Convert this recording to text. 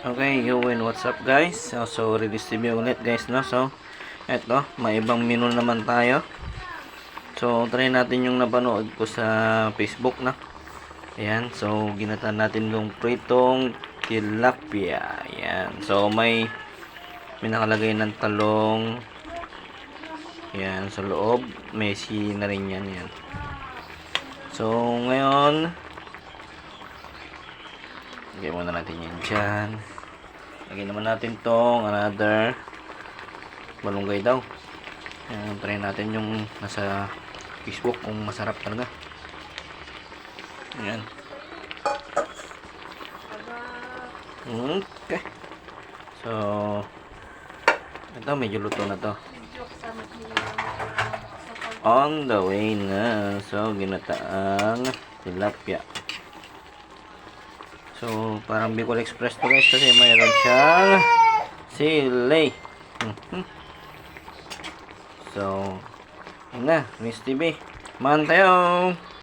Okay, yo and what's up guys? So release review ulit guys, no? So, eto, may ibang menu naman tayo. So, try natin yung napanood ko sa Facebook, na. Ayan, so ginatan natin yung pritong tilapia. Ayan. So, may nakalagay ng talong. Ayan, sa loob. Messy na rin yan. Ayan. So, ngayon, lagay muna natin yan dyan. Lagyan naman natin tong another malunggay daw. Ayan, try natin yung nasa Facebook kung masarap talaga. Ayan. Okay. So, ito medyo luto na to. On the way na. So, ginataang tilapia. So, parang Bicol Express to guys kasi mayroon siyang sili. So, yun na, Miss TV. Man tayo!